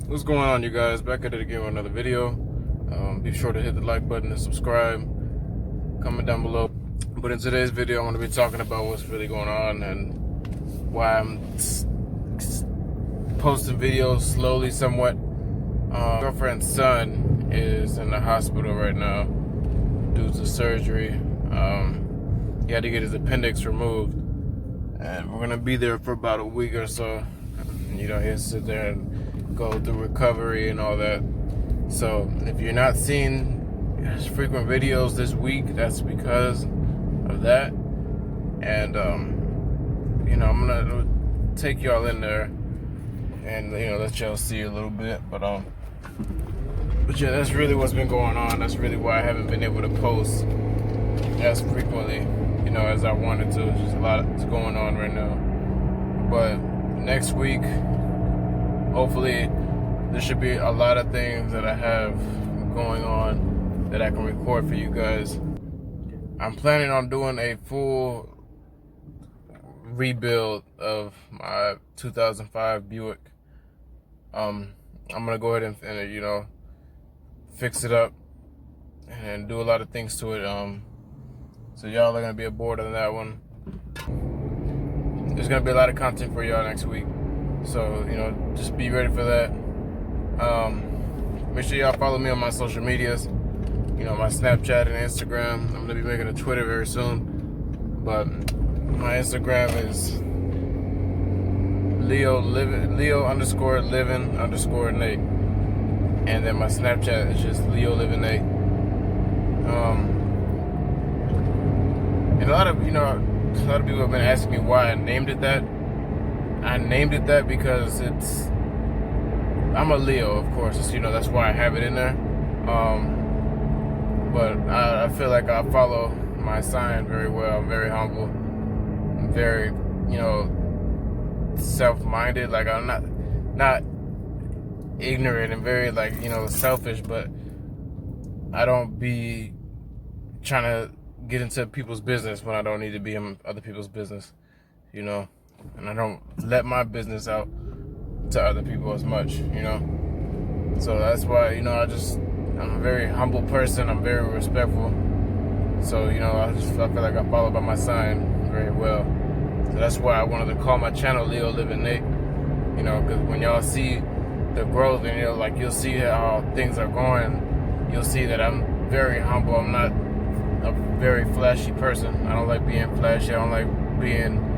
What's going on, you guys? Back at it again with another video. Be sure to hit the like button and subscribe. Comment down below. But in today's video, I'm going to be talking about what's really going on and why I'm posting videos slowly, somewhat. Girlfriend's son is in the hospital right now due to surgery. He had to get his appendix removed, and we're going to be there for about a week or so. You know, he'll sit there and go through recovery and all that. So if you're not seeing frequent videos this week, that's because of that. And you know, I'm gonna take y'all in there and, you know, let y'all see a little bit. But yeah, that's really what's been going on. That's really why I haven't been able to post as frequently, you know, as I wanted to. There's just a lot that's going on right now. But next week, hopefully, there should be a lot of things that I have going on that I can record for you guys. I'm planning on doing a full rebuild of my 2005 Buick. I'm gonna go ahead and you know, fix it up and do a lot of things to it. So y'all are gonna be aboard on that one. There's gonna be a lot of content for y'all next week. So, you know, just be ready for that. Make sure y'all follow me on my social medias. You know, my Snapchat and Instagram. I'm gonna be making a Twitter very soon. But my Instagram is Leo _living_ Nate. And then my Snapchat is just Leo Living Nate. And a lot of people have been asking me why I named it that. I named it that because I'm a Leo, of course. It's, you know, that's why I have it in there. But I feel like I follow my sign very well. I'm very humble. I'm very, you know, self-minded. Like, I'm not ignorant and very, like, you know, selfish, but I don't be trying to get into people's business when I don't need to be in other people's business, you know. And I don't let my business out to other people as much, you know. So that's why, you know, I'm a very humble person. I'm very respectful. So, you know, I feel like I follow by my sign very well. So that's why I wanted to call my channel Leo Living Nate. You know, because when y'all see the growth and, you know, like, you'll see how things are going, you'll see that I'm very humble. I'm not a very flashy person. I don't like being flashy. I don't like being,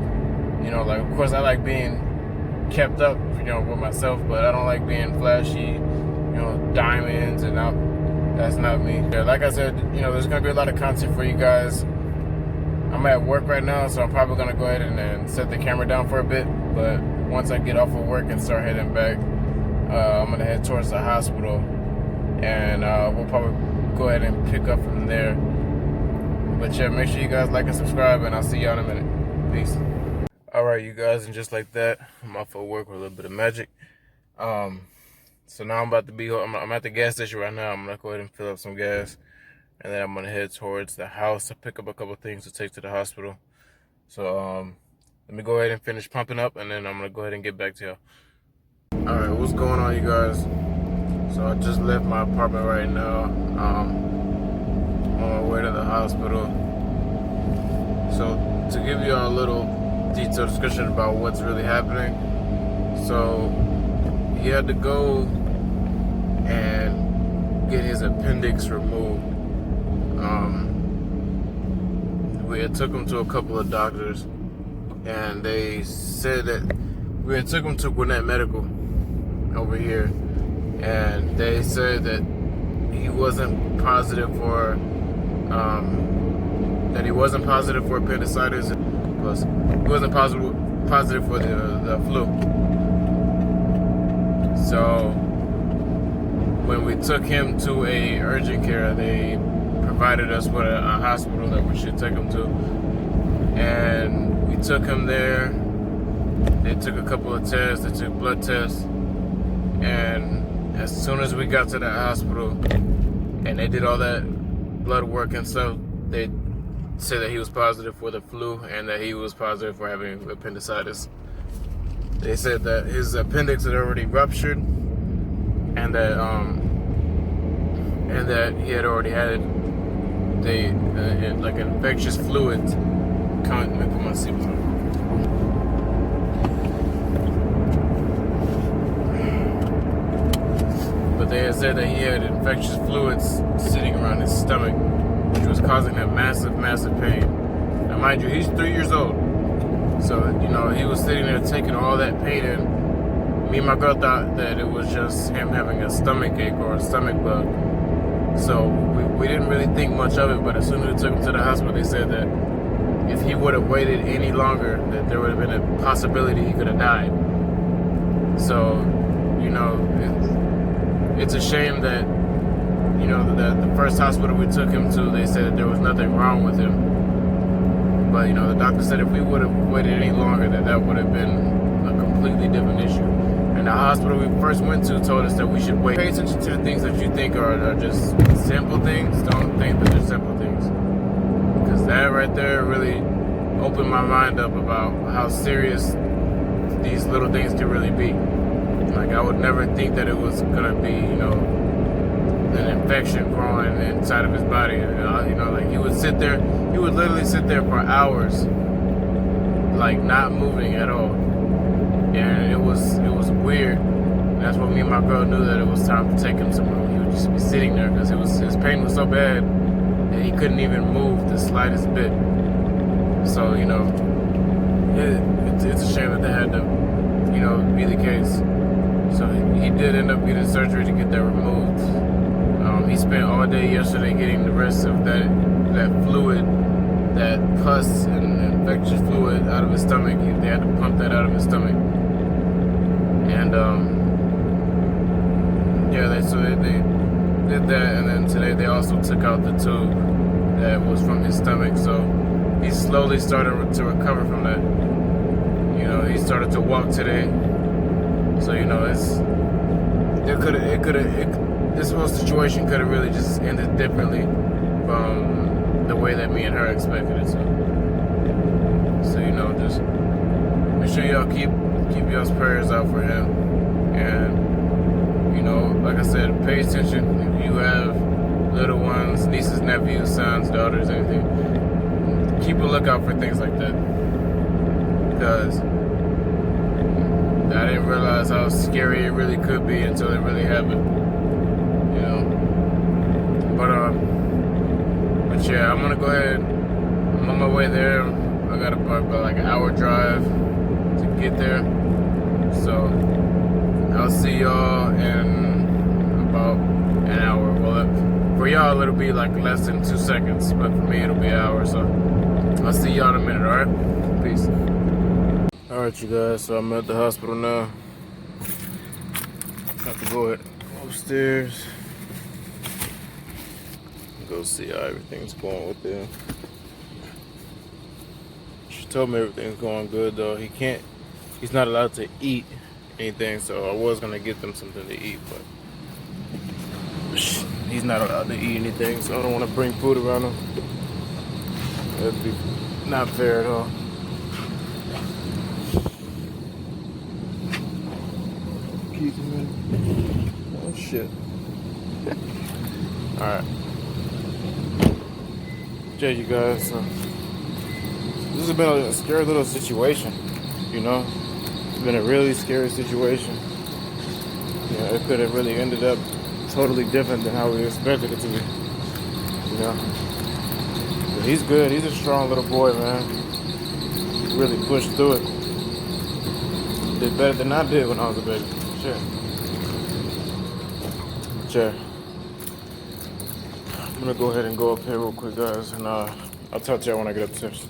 you know, like, of course I like being kept up, you know, with myself, but I don't like being flashy, you know, diamonds, and that's not me. Yeah, like I said, you know, there's gonna be a lot of content for you guys. I'm at work right now, so I'm probably gonna go ahead and set the camera down for a bit, but once I get off of work and start heading back, I'm gonna head towards the hospital, and we'll probably go ahead and pick up from there. But yeah, make sure you guys like and subscribe, and I'll see y'all in a minute. Peace. Alright, you guys, and just like that, I'm off of work with a little bit of magic. So now I'm at the gas station right now. I'm gonna go ahead and fill up some gas, and then I'm gonna head towards the house to pick up a couple things to take to the hospital. So let me go ahead and finish pumping up, and then I'm gonna go ahead and get back to y'all. Alright, what's going on, you guys? So I just left my apartment right now. On my way to the hospital. So to give you a little detailed description about what's really happening. So he had to go and get his appendix removed. We had took him to a couple of doctors, and they said that we had took him to Gwinnett Medical over here, and they said that he wasn't positive for appendicitis. Plus, he wasn't positive for the flu. So when we took him to a urgent care, they provided us with a hospital that we should take him to, and we took him there. They took a couple of tests. They took blood tests, and as soon as we got to that hospital and they did all that blood work and stuff, they said that he was positive for the flu and that he was positive for having appendicitis. They said that his appendix had already ruptured and that he had already had like infectious fluids. Let me put my seatbelt on. But they had said that he had infectious fluids sitting around his stomach, which was causing him massive pain. Now, mind you, he's 3 years old. So, you know, he was sitting there taking all that pain in. Me and my girl thought that it was just him having a stomach ache or a stomach bug. So we didn't really think much of it, but as soon as we took him to the hospital, they said that if he would have waited any longer, that there would have been a possibility he could have died. So, you know, it's a shame that, you know, that the first hospital we took him to, they said that there was nothing wrong with him. But, you know, the doctor said if we would have waited any longer, that would have been a completely different issue. And the hospital we first went to told us that we should wait. Pay attention to the things that you think are just simple things. Don't think that they're simple things. Because that right there really opened my mind up about how serious these little things can really be. Like, I would never think that it was gonna be, you know, an infection growing inside of his body. You know, like he would literally sit there for hours, like not moving at all. And it was weird. And that's when me and my girl knew that it was time to take him somewhere. He would just be sitting there because his pain was so bad that he couldn't even move the slightest bit. So, you know, it's a shame that that had to, you know, be the case. So he did end up getting surgery to get that removed. He spent all day yesterday getting the rest of that fluid, that pus and infectious fluid out of his stomach. They had to pump that out of his stomach. And yeah, they did that, and then today they also took out the tube that was from his stomach. So he's slowly starting to recover from that. You know, he started to walk today. So, you know, this whole situation could have really just ended differently from the way that me and her expected it to. So, you know, just make sure y'all keep y'all's prayers out for him. And, you know, like I said, pay attention. If you have little ones, nieces, nephews, sons, daughters, anything, keep a lookout for things like that. Because I didn't realize how scary it really could be until it really happened. You know. But yeah, I'm gonna go ahead. I'm on my way there. I got about like an hour drive to get there. So I'll see y'all in about an hour. Well, for y'all it'll be like less than 2 seconds, but for me it'll be an hour. So I'll see y'all in a minute. All right? Peace. Alright, you guys, so I'm at the hospital now. Have to go upstairs. Go see how everything's going with them. She told me everything's going good though. He's not allowed to eat anything, so I was gonna get them something to eat, but he's not allowed to eat anything, so I don't want to bring food around him. That'd be not fair at all. Oh shit. Alright. Yeah, you guys. This has been a scary little situation. You know? It's been a really scary situation. Yeah, it could have really ended up totally different than how we expected it to be. You know? But he's good. He's a strong little boy, man. He really pushed through it. Did better than I did when I was a baby. Sure. I'm gonna go ahead and go up here real quick, guys, and I'll talk to y'all when I get upstairs.